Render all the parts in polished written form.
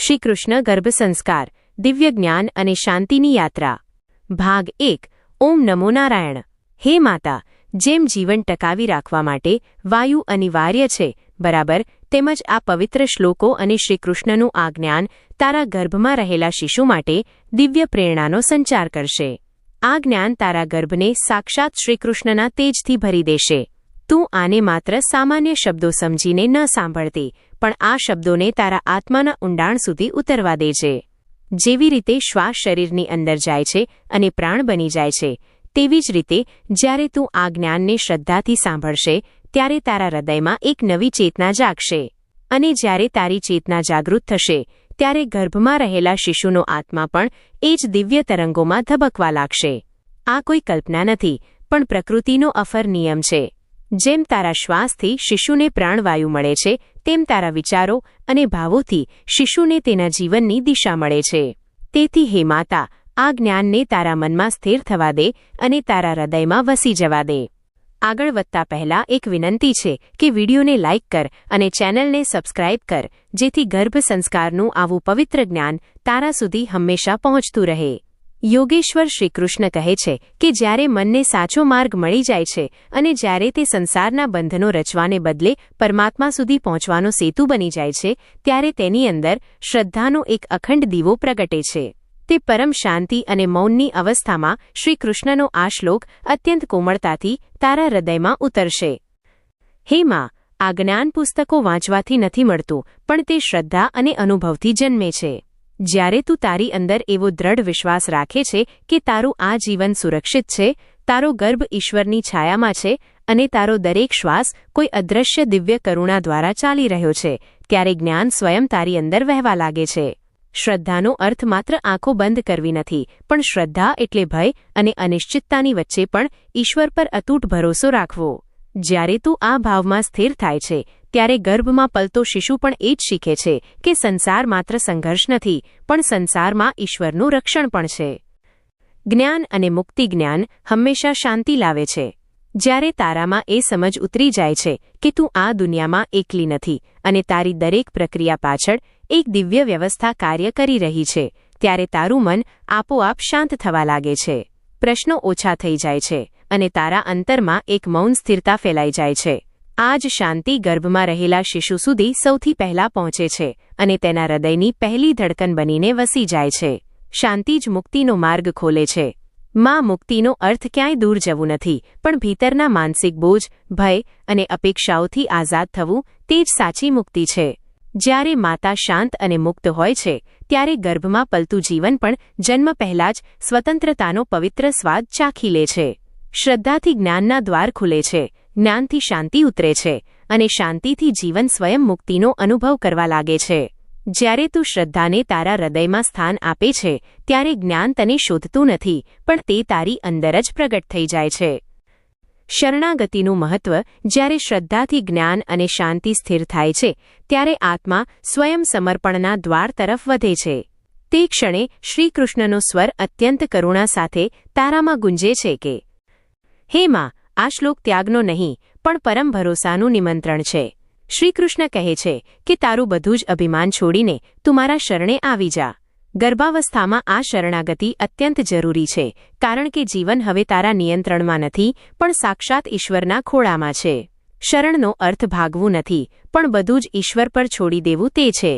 શ્રી કૃષ્ણ ગર્ભ સંસ્કાર, દિવ્ય જ્ઞાન અને શાંતિની યાત્રા. ભાગ 1. ઓમ નમો નારાયણ. હે માતા, જેમ જીવન ટકાવી રાખવા માટે વાયુ અનિવાર્ય છે, બરાબર, તેમજ આ પવિત્ર શ્લોકો અને શ્રીકૃષ્ણનું આ જ્ઞાન તારા ગર્ભમાં રહેલા શિશુ માટે દિવ્ય પ્રેરણાનો સંચાર કરશે. આ જ્ઞાન તારા ગર્ભને સાક્ષાત શ્રીકૃષ્ણના તેજથી ભરી દેશે. તું આને માત્ર સામાન્ય શબ્દો સમજીને ન સાંભળતી, પણ આ શબ્દોને તારા આત્માના ઊંડાણ સુધી ઉતરવા દેજે. જેવી રીતે શ્વાસ શરીરની અંદર જાય છે અને પ્રાણ બની જાય છે, તેવી જ રીતે જ્યારે તું આ જ્ઞાનને શ્રદ્ધાથી સાંભળશે ત્યારે તારા હૃદયમાં એક નવી ચેતના જાગશે. અને જ્યારે તારી ચેતના જાગૃત થશે ત્યારે ગર્ભમાં રહેલા શિશુનો આત્મા પણ એ જ દિવ્ય તરંગોમાં ધબકવા લાગશે. આ કોઈ કલ્પના નથી, પણ પ્રકૃતિનો અફર નિયમ છે. જેમ તારા શ્વાસથી શિશુને પ્રાણવાયુ મળે છે, તેમ તારા વિચારો અને ભાવોથી શિશુને તેના જીવનની દિશા મળે છે. તેથી હે માતા, આ જ્ઞાનને તારા મનમાં સ્થિર થવા દે અને તારા હૃદયમાં વસી જવા દે. આગળ વધતા પહેલા એક વિનંતી છે કે વિડીયોને લાઇક કર અને ચેનલને સબસ્ક્રાઇબ કર, જેથી ગર્ભ સંસ્કારનું આવું પવિત્ર જ્ઞાન તારા સુધી હંમેશા પહોંચતું રહે. યોગેશ્વર શ્રીકૃષ્ણ કહે છે કે જ્યારે મનને સાચો માર્ગ મળી જાય છે અને જ્યારે તે સંસારના બંધનો રચવાને બદલે પરમાત્મા સુધી પહોંચવાનો સેતુ બની જાય છે, ત્યારે તેની અંદર શ્રદ્ધાનો એક અખંડ દીવો પ્રગટે છે. તે પરમ શાંતિ અને મૌનની અવસ્થામાં શ્રીકૃષ્ણનો આ શ્લોક અત્યંત કોમળતાથી તારા હૃદયમાં ઉતરશે. હે માં, આ જ્ઞાન પુસ્તકો વાંચવાથી નથી મળતું, પણ તે શ્રદ્ધા અને અનુભવથી જન્મે છે. જ્યારે તું તારી અંદર એવો દ્રઢ વિશ્વાસ રાખે છે કે તારું આ જીવન સુરક્ષિત છે, તારો ગર્ભ ઈશ્વરની છાયામાં છે અને તારો દરેક શ્વાસ કોઈ અદૃશ્ય દિવ્ય કરુણા દ્વારા ચાલી રહ્યો છે, ત્યારે જ્ઞાન સ્વયં તારી અંદર વહેવા લાગે છે. શ્રદ્ધાનો અર્થ માત્ર આંખો બંધ કરવી નથી, પણ શ્રદ્ધા એટલે ભય અને અનિશ્ચિતતાની વચ્ચે પણ ઈશ્વર પર અતૂટ ભરોસો રાખવો. જ્યારે તું આ ભાવમાં સ્થિર થાય છે ત્યારે ગર્ભમાં પલતો શિશુ પણ એ જ શીખે છે કે સંસાર માત્ર સંઘર્ષ નથી, પણ સંસારમાં ઈશ્વરનું રક્ષણ પણ છે. જ્ઞાન અને મુક્તિ જ્ઞાન હંમેશા શાંતિ લાવે છે. જ્યારે તારામાં એ સમજ ઉતરી જાય છે કે તું આ દુનિયામાં એકલી નથી અને તારી દરેક પ્રક્રિયા પાછળ એક દિવ્ય વ્યવસ્થા કાર્ય કરી રહી છે, ત્યારે તારું મન આપોઆપ શાંત થવા લાગે છે. પ્રશ્નો ઓછા થઈ જાય છે અને તારા અંતરમાં એક મૌન સ્થિરતા ફેલાઈ જાય છે. આ જ શાંતિ ગર્ભમાં રહેલા શિશુ સુધી સૌથી પહેલા પહોંચે છે અને તેના હૃદયની પહેલી ધડકન બનીને વસી જાય છે. શાંતિ જ મુક્તિનો માર્ગ ખોલે છે. માં, મુક્તિનો અર્થ ક્યાંય દૂર જવું નથી, પણ ભીતરના માનસિક બોજ, ભય અને અપેક્ષાઓથી આઝાદ થવું, તે જ સાચી મુક્તિ છે. જ્યારે માતા શાંત અને મુક્ત હોય છે ત્યારે ગર્ભમાં પલતું જીવન પણ જન્મ પહેલા જ સ્વતંત્રતાનો પવિત્ર સ્વાદ ચાખી લે છે. શ્રદ્ધાથી જ્ઞાનના દ્વાર ખુલે છે, જ્ઞાનથી શાંતિ ઉતરે છે અને શાંતિથી જીવન સ્વયં મુક્તિનો અનુભવ કરવા લાગે છે. જ્યારે તું શ્રદ્ધાને તારા હૃદયમાં સ્થાન આપે છે ત્યારે જ્ઞાન તને શોધતું નથી, પણ તે તારી અંદર જ પ્રગટ થઈ જાય છે. શરણાગતિનું મહત્વ. જ્યારે શ્રદ્ધાથી જ્ઞાન અને શાંતિ સ્થિર થાય છે ત્યારે આત્મા સ્વયં સમર્પણના દ્વાર તરફ વધે છે. તે ક્ષણે શ્રીકૃષ્ણનો સ્વર અત્યંત કરુણા સાથે તારામાં ગુંજે છે કે હે માં, આ શ્લોક ત્યાગનો નહીં, પણ પરમ ભરોસાનું નિમંત્રણ છે. શ્રીકૃષ્ણ કહે છે કે તારું બધું જ અભિમાન છોડીને તું મારા શરણે આવી જા. ગર્ભાવસ્થામાં આ શરણાગતિ અત્યંત જરૂરી છે, કારણ કે જીવન હવે તારા નિયંત્રણમાં નથી, પણ સાક્ષાત ઈશ્વરના ખોળામાં છે. શરણનો અર્થ ભાગવું નથી, પણ બધું જ ઈશ્વર પર છોડી દેવું તે છે.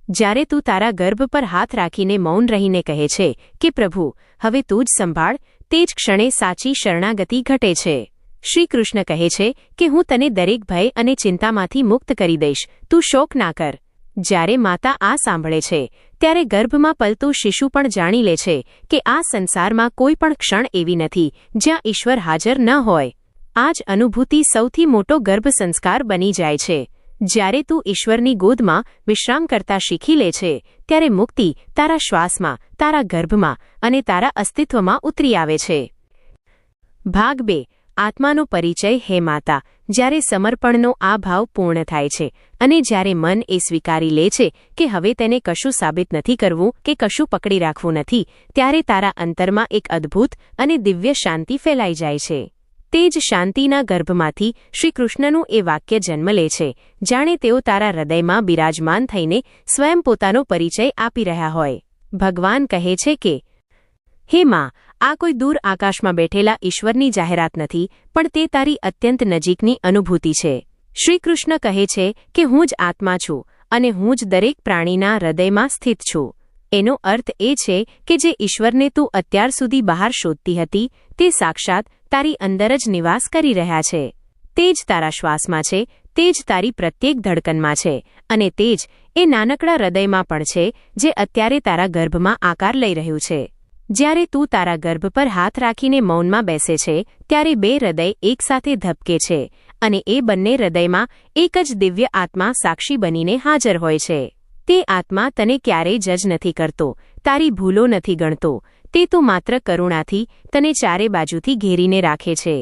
જ્યારે તું તારા ગર્ભ પર હાથ રાખીને મૌન રહીને કહે છે કે પ્રભુ, હવે તું જ સંભાળ, તે જ ક્ષણે સાચી શરણાગતિ ઘટે છે. શ્રીકૃષ્ણ કહે છે કે હું તને દરેક ભય અને ચિંતામાંથી મુક્ત કરી દઈશ, તું શોક ના કર. જ્યારે માતા આ સાંભળે છે ત્યારે ગર્ભમાં પલતું શિશુ પણ જાણી લે છે કે આ સંસારમાં કોઈ પણ ક્ષણ એવી નથી જ્યાં ઈશ્વર હાજર ન હોય. આ જ અનુભૂતિ સૌથી મોટો ગર્ભ સંસ્કાર બની જાય છે. જ્યારે તું ઈશ્વરની ગોદમાં વિશ્રામ કરતા શીખી લે છે ત્યારે મુક્તિ તારા શ્વાસમાં, તારા ગર્ભમાં અને તારા અસ્તિત્વમાં ઉતરી આવે છે. ભાગ 2. આત્માનો પરિચય. હે માતા, જ્યારે સમર્પણનો આ ભાવ પૂર્ણ થાય છે અને જ્યારે મન એ સ્વીકારી લે છે કે હવે તેને કશું સાબિત નથી કરવું કે કશું પકડી રાખવું નથી, ત્યારે તારા અંતરમાં એક અદ્ભુત અને દિવ્ય શાંતિ ફેલાઈ જાય છે. તે જ શાંતિના ગર્ભમાંથી શ્રીકૃષ્ણનું એ વાક્ય જન્મ લે છે, જાણે તેઓ તારા હૃદયમાં બિરાજમાન થઈને સ્વયં પોતાનો પરિચય આપી રહ્યા હોય. ભગવાન કહે છે કે, હે માં, આ કોઈ દૂર આકાશમાં બેઠેલા ઈશ્વરની જાહેરાત નથી, પણ તે તારી અત્યંત નજીકની અનુભૂતિ છે. શ્રીકૃષ્ણ કહે છે કે હું જ આત્મા છું અને હું જ દરેક પ્રાણીના હૃદયમાં સ્થિત છું. એનો અર્થ એ છે કે જે ઈશ્વરને તું અત્યાર સુધી બહાર શોધતી હતી તે સાક્ષાત તારી અંદર જ નિવાસ કરી રહ્યા છે. તે જ તારા શ્વાસમાં છે, તે જ તારી પ્રત્યેક ધડકનમાં છે અને તે જ એ નાનકડા હૃદયમાં પણ છે જે અત્યારે તારા ગર્ભમાં આકાર લઈ રહ્યું છે. જ્યારે તું તારા ગર્ભ પર હાથ રાખીને મૌનમાં બેસે છે ત્યારે બે હૃદય એકસાથે ધબકે છે અને એ બંને હૃદયમાં એક જ દિવ્ય આત્મા સાક્ષી બનીને હાજર હોય છે. તે આત્મા તને ક્યારેય જજ નથી કરતો, તારી ભૂલો નથી ગણતો. તે તો માત્ર કરુણાથી તને ચારે બાજુથી ઘેરીને રાખે છે.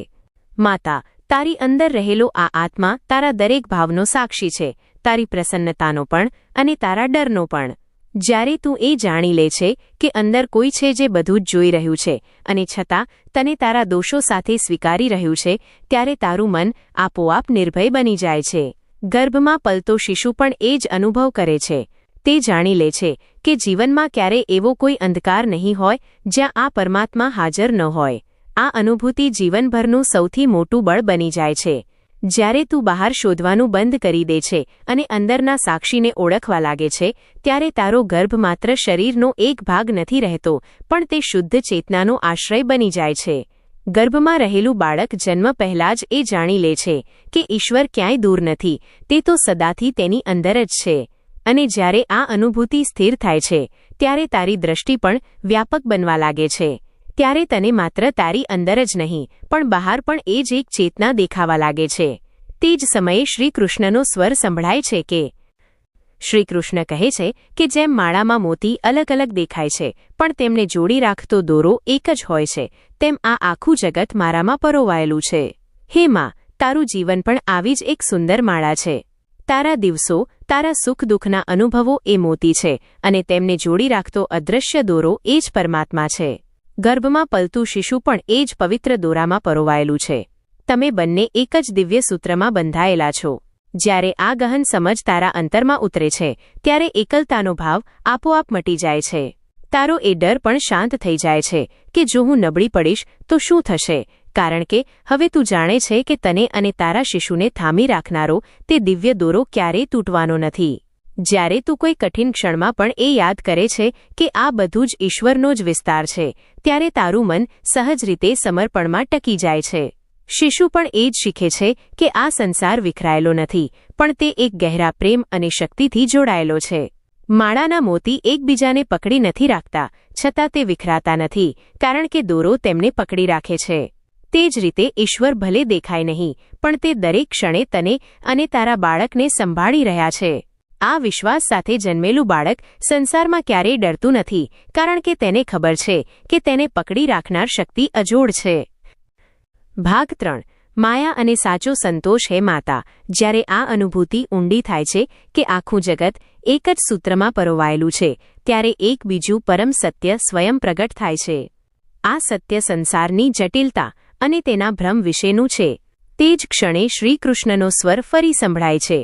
માતા, તારી અંદર રહેલો આ આત્મા તારા દરેક ભાવનો સાક્ષી છે, તારી પ્રસન્નતાનો પણ અને તારા ડરનો પણ. જ્યારે તું એ જાણી લે છે કે અંદર કોઈ છે જે બધું જ જોઈ રહ્યું છે અને છતાં તને તારા દોષો સાથે સ્વીકારી રહ્યું છે, ત્યારે તારું મન આપોઆપ નિર્ભય બની જાય છે. ગર્ભમાં પલતો શિશુ પણ એ જ અનુભવ કરે છે. તે જાણી લે છે કે જીવનમાં ક્યારેય એવો કોઈ અંધકાર નહીં હોય જ્યાં આ પરમાત્મા હાજર ન હોય. આ અનુભૂતિ જીવનભરનું સૌથી મોટું બળ બની જાય છે. જ્યારે તું બહાર શોધવાનું બંધ કરી દે છે અને અંદરના સાક્ષીને ઓળખવા લાગે છે, ત્યારે તારો ગર્ભ માત્ર શરીરનો એક ભાગ નથી રહેતો, પણ તે શુદ્ધ ચેતનાનો આશ્રય બની જાય છે. ગર્ભમાં રહેલું બાળક જન્મ પહેલાં જ એ જાણી લે છે કે ઈશ્વર ક્યાંય દૂર નથી, તે તો સદાથી તેની અંદર જ છે. અને જ્યારે આ અનુભૂતિ સ્થિર થાય છે ત્યારે તારી દ્રષ્ટિ પણ વ્યાપક બનવા લાગે છે. ત્યારે તને માત્ર તારી અંદર જ નહીં પણ બહાર પણ એ જ એક ચેતના દેખાવા લાગે છે. તે જ સમયે શ્રીકૃષ્ણનો સ્વર સંભળાય છે કે, શ્રીકૃષ્ણ કહે છે કે જેમ માળામાં મોતી અલગ અલગ દેખાય છે પણ તેમને જોડી રાખતો દોરો એક જ હોય છે, તેમ આ આખું જગત મારામાં પરોવાયેલું છે. હે માં, તારું જીવન પણ આવી જ એક સુંદર માળા છે. તારા દિવસો, તારા સુખ દુઃખના અનુભવો એ મોતી છે અને તેમને જોડી રાખતો અદૃશ્ય દોરો એ જ પરમાત્મા છે. ગર્ભમાં પલતું શિશુ પણ એ જ પવિત્ર દોરામાં પરોવાયેલું છે. તમે બંને એક જ દિવ્ય સૂત્રમાં બંધાયેલા છો. જ્યારે આ ગહન સમજ તારા અંતરમાં ઉતરે છે ત્યારે એકલતાનો ભાવ આપોઆપ મટી જાય છે. તારો એ ડર પણ શાંત થઈ જાય છે કે જો હું નબળી પડીશ તો શું થશે, કારણ કે હવે તું જાણે છે કે તને અને તારા શિશુને થામી રાખનારો તે દિવ્ય દોરો ક્યારેય તૂટવાનો નથી. જ્યારે તું કોઈ કઠિન ક્ષણમાં પણ એ યાદ કરે છે કે આ બધું જ ઈશ્વરનો જ વિસ્તાર છે, ત્યારે તારું મન સહજ રીતે સમર્પણમાં ટકી જાય છે. શિશુ પણ એ જ શીખે છે કે આ સંસાર વિખરાયેલો નથી, પણ તે એક ગહેરા પ્રેમ અને શક્તિથી જોડાયેલો છે. માળાના મોતી એકબીજાને પકડી નથી રાખતા, છતાં તે વિખરાતા નથી, કારણ કે દોરો તેમને પકડી રાખે છે. તે જ રીતે ઈશ્વર ભલે દેખાય નહીં, પણ તે દરેક ક્ષણે તને અને તારા બાળકને સંભાળી રહ્યા છે. આ વિશ્વાસ સાથે જન્મેલું બાળક સંસારમાં ક્યારેય ડરતું નથી, કારણ કે તેને ખબર છે કે તેને પકડી રાખનાર શક્તિ અજોડ છે. ભાગ 3. માયા અને સાચો સંતોષ. હે માતા, જ્યારે આ અનુભૂતિ ઊંડી થાય છે કે આખું જગત એક જ સૂત્રમાં પરોવાયેલું છે, ત્યારે એક બીજું પરમ સત્ય સ્વયં પ્રગટ થાય છે. આ સત્ય સંસારની જટિલતા અને તેના ભ્રમ વિશેનું છે. તે જ ક્ષણે શ્રીકૃષ્ણનો સ્વર ફરી સંભળાય છે.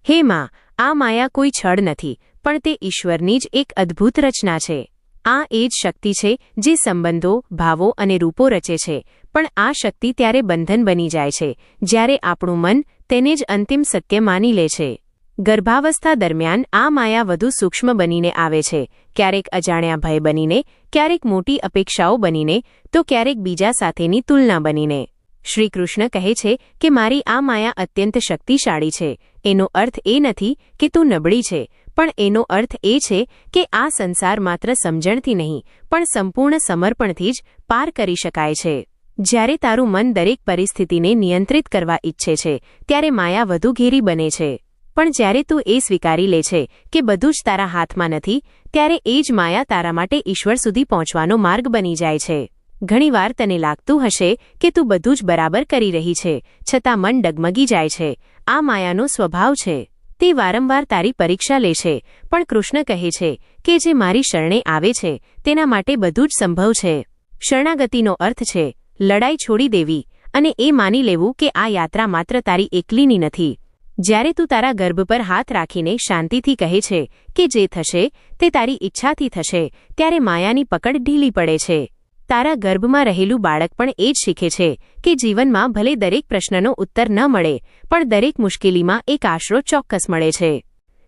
હે માં, આ માયા કોઈ છળ નથી, પણ તે ઈશ્વરની જ એક અદ્ભુત રચના છે. આ એ જ શક્તિ છે જે સંબંધો, ભાવો અને રૂપો રચે છે, પણ આ શક્તિ ત્યારે બંધન બની જાય છે જ્યારે આપણું મન તેને જ અંતિમ સત્ય માની લે છે. ગર્ભાવસ્થા દરમિયાન આ માયા વધુ સૂક્ષ્મ બનીને આવે છે, ક્યારેક અજાણ્યા ભય બનીને, ક્યારેક મોટી અપેક્ષાઓ બનીને, તો ક્યારેક બીજા સાથેની તુલના બનીને. શ્રીકૃષ્ણ કહે છે કે મારી આ માયા અત્યંત શક્તિશાળી છે. એનો અર્થ એ નથી કે તું નબળી છે, પણ એનો અર્થ એ છે કે આ સંસાર માત્ર સમજણથી નહીં પણ સંપૂર્ણ સમર્પણથી જ પાર કરી શકાય છે. જ્યારે તારું મન દરેક પરિસ્થિતિને નિયંત્રિત કરવા ઈચ્છે છે ત્યારે માયા વધુ ઘેરી બને છે, પણ જ્યારે તું એ સ્વીકારી લે છે કે બધું જ તારા હાથમાં નથી, ત્યારે એ જ માયા તારા માટે ઈશ્વર સુધી પહોંચવાનો માર્ગ બની જાય છે. ઘણીવાર તને લાગતું હશે કે તું બધું જ બરાબર કરી રહી છે, છતાં મન ડગમગી જાય છે. આ માયાનો સ્વભાવ છે. તે વારંવાર તારી પરીક્ષા લે છે, પણ કૃષ્ણ કહે છે કે જે મારી શરણે આવે છે તેના માટે બધું જ સંભવ છે. શરણાગતિનો અર્થ છે લડાઈ છોડી દેવી, અને એ માની લેવું કે આ યાત્રા માત્ર તારી એકલીની નથી. જ્યારે તું તારા ગર્ભ પર હાથ રાખીને શાંતિથી કહે છે કે જે થશે તે તારી ઈચ્છાથી થશે, ત્યારે માયાની પકડ ઢીલી પડે છે. તારા ગર્ભમાં રહેલું બાળક પણ એ જ શીખે છે કે જીવનમાં ભલે દરેક પ્રશ્નનો ઉત્તર ન મળે, પણ દરેક મુશ્કેલીમાં એક આશરો ચોક્કસ મળે છે.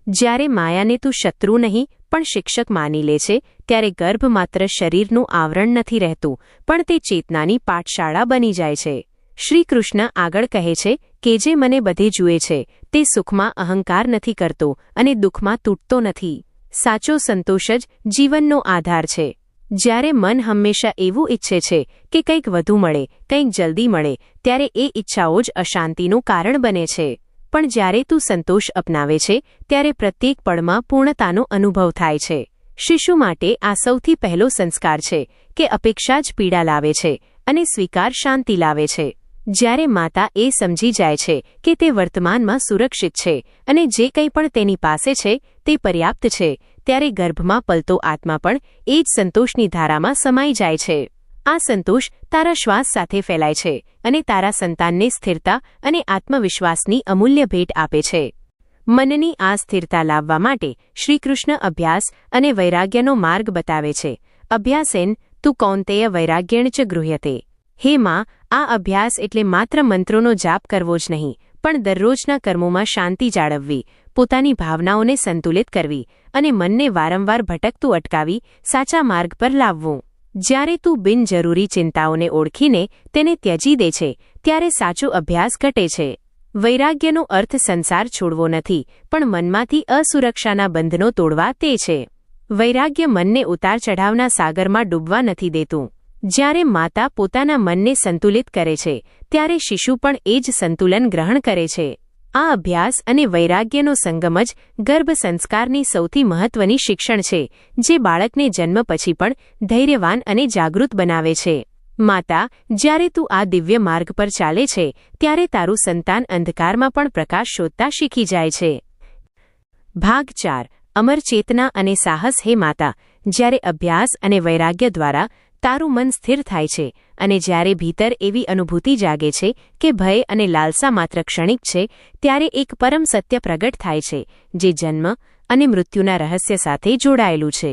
જ્યારે માયાને તું શત્રુ નહીં પણ શિક્ષક માની લે છે, ત્યારે ગર્ભ માત્ર શરીરનું આવરણ નથી રહેતું, પણ તે ચેતનાની પાઠશાળા બની જાય છે. શ્રી કૃષ્ણ આગળ કહે છે કે જે મને બધે જુએ છે તે સુખમાં અહંકાર નથી કરતો અને દુઃખમાં તૂટતો નથી. સાચો સંતોષ જ જીવનનો આધાર છે. જ્યારે મન હંમેશા એવું ઈચ્છે છે કે કંઈક વધુ મળે, કંઈક જલ્દી મળે, ત્યારે એ ઈચ્છાઓ જ અશાંતિનું કારણ બને છે. પણ જ્યારે તું સંતોષ અપનાવે છે ત્યારે પ્રત્યેક પળમાં પૂર્ણતાનો અનુભવ થાય છે. શિશુ માટે આ સૌથી પહેલો સંસ્કાર છે કે અપેક્ષા જ પીડા લાવે છે અને સ્વીકાર શાંતિ લાવે છે. જ્યારે માતા એ સમજી જાય છે કે તે વર્તમાનમાં સુરક્ષિત છે અને જે કંઈ પણ તેની પાસે છે તે પર્યાપ્ત છે, ત્યારે ગર્ભમાં પલતો આત્મા પણ એ જ સંતોષની ધારામાં સમાઈ જાય છે. આ સંતોષ તારા શ્વાસ સાથે ફેલાય છે અને તારા સંતાનને સ્થિરતા અને આત્મવિશ્વાસની અમૂલ્ય ભેટ આપે છે. મનની આ સ્થિરતા લાવવા માટે શ્રીકૃષ્ણ અભ્યાસ અને વૈરાગ્યનો માર્ગ બતાવે છે. અભ્યાસેન તું કૌંતેય વૈરાગ્યેણ ચ ગૃહ્યતે. હે માં, આ અભ્યાસ એટલે માત્ર મંત્રોનો જાપ કરવો જ નહીં, પણ દરરોજના કર્મોમાં શાંતિ જાળવવી, પોતાની ભાવનાઓને સંતુલિત કરવી અને મનને વારંવાર ભટકતું અટકાવી સાચા માર્ગ પર લાવવું. જ્યારે તું બિનજરૂરી ચિંતાઓને ઓળખીને તેને ત્યજી દે છે ત્યારે સાચો અભ્યાસ ઘટે છે. વૈરાગ્યનો અર્થ સંસાર છોડવો નથી, પણ મનમાંથી અસુરક્ષાના બંધનો તોડવા તે છે. વૈરાગ્ય મનને ઉતાર ચઢાવના સાગરમાં ડૂબવા નથી દેતું. જ્યારે માતા પોતાના મનને સંતુલિત કરે છે ત્યારે શિશુ પણ એ જ સંતુલન ગ્રહણ કરે છે. આ અભ્યાસ અને વૈરાગ્યનો સંગમ જ ગર્ભ સંસ્કારની સૌથી મહત્વની શિક્ષણ છે, જે બાળકને જન્મ પછી પણ ધૈર્યવાન અને જાગૃત બનાવે છે. માતા, જ્યારે તું આ દિવ્ય માર્ગ પર ચાલે છે ત્યારે તારું સંતાન અંધકારમાં પણ પ્રકાશ શોધતા શીખી જાય છે. ભાગ 4. અમર ચેતના અને સાહસ. હે માતા, જ્યારે અભ્યાસ અને વૈરાગ્ય દ્વારા તારું મન સ્થિર થાય છે અને જ્યારે ભીતર એવી અનુભૂતિ જાગે છે કે ભય અને લાલસા માત્ર ક્ષણિક છે, ત્યારે એક પરમ સત્ય પ્રગટ થાય છે જે જન્મ અને મૃત્યુના રહસ્ય સાથે જોડાયેલું છે.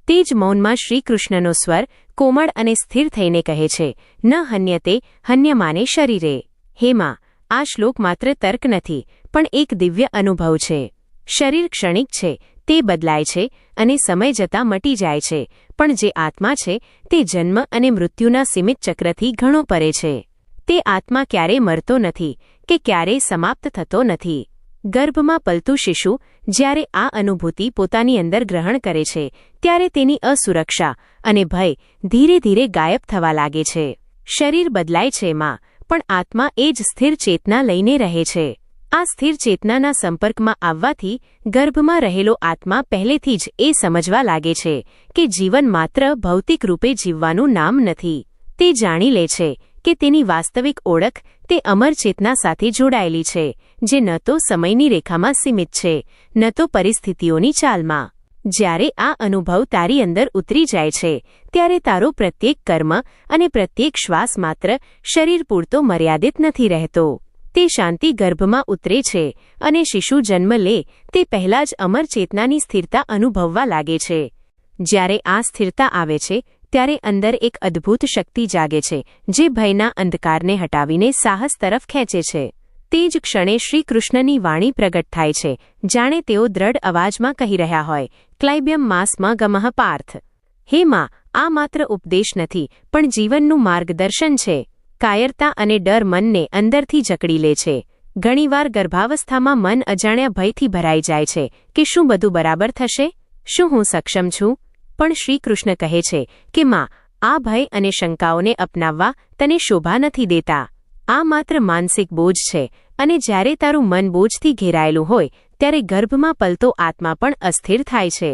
તે જ મૌનમાં શ્રીકૃષ્ણનો સ્વર કોમળ અને સ્થિર થઈને કહે છે, ન હન્યતે હન્યમાને શરીરે. હે માં, આ શ્લોક માત્ર તર્ક નથી, પણ એક દિવ્ય અનુભવ છે. શરીર ક્ષણિક છે, તે બદલાય છે અને સમય જતાં મટી જાય છે, પણ જે આત્મા છે તે જન્મ અને મૃત્યુના સીમિત ચક્રથી ઘણો પરે છે. તે આત્મા ક્યારેય મરતો નથી કે ક્યારેય સમાપ્ત થતો નથી. ગર્ભમાં પલતું શિશુ જ્યારે આ અનુભૂતિ પોતાની અંદર ગ્રહણ કરે છે ત્યારે તેની અસુરક્ષા અને ભય ધીરે ધીરે ગાયબ થવા લાગે છે. શરીર બદલાય છે માં, પણ આત્મા એ જ સ્થિર ચેતના લઈને રહે છે. આ સ્થિર ચેતનાના સંપર્કમાં આવવાથી ગર્ભમાં રહેલો આત્મા પહેલેથી જ એ સમજવા લાગે છે કે જીવન માત્ર ભૌતિક રૂપે જીવવાનું નામ નથી. તે જાણી લે છે કે તેની વાસ્તવિક ઓળખ તે અમર ચેતના સાથે જોડાયેલી છે, જે ન તો સમયની રેખામાં સીમિત છે, ન તો પરિસ્થિતિઓની ચાલમાં. જ્યારે આ અનુભવ તારી અંદર ઉતરી જાય છે ત્યારે તારો પ્રત્યેક કર્મ અને પ્રત્યેક શ્વાસ માત્ર શરીર પૂરતો મર્યાદિત નથી રહેતો. તે શાંતિ ગર્ભમાં ઉતરે છે અને શિશુ જન્મ લે તે પહેલાં જ અમર ચેતનાની સ્થિરતા અનુભવવા લાગે છે. જ્યારે આ સ્થિરતા આવે છે ત્યારે અંદર એક અદ્ભુત શક્તિ જાગે છે, જે ભયના અંધકારને હટાવીને સાહસ તરફ ખેંચે છે. તે જ ક્ષણે શ્રીકૃષ્ણની વાણી પ્રગટ થાય છે, જાણે તેઓ દ્રઢ અવાજમાં કહી રહ્યા હોય, ક્લૈબ્યમ માસમાં ગમઃ પાર્થ. હે માં, આ માત્ર ઉપદેશ નથી, પણ જીવનનું માર્ગદર્શન છે. કાયરતા અને ડર મનને અંદરથી જકડી લે છે. ઘણીવાર ગર્ભાવસ્થામાં મન અજાણ્યા ભયથી ભરાઈ જાય છે કે શું બધું બરાબર થશે, શું હું સક્ષમ છું. પણ શ્રીકૃષ્ણ કહે છે કે માં, આ ભય અને શંકાઓને અપનાવવા તને શોભા નથી દેતા. આ માત્ર માનસિક બોજ છે અને જ્યારે તારું મન બોજથી ઘેરાયેલું હોય ત્યારે ગર્ભમાં પલતો આત્મા પણ અસ્થિર થાય છે.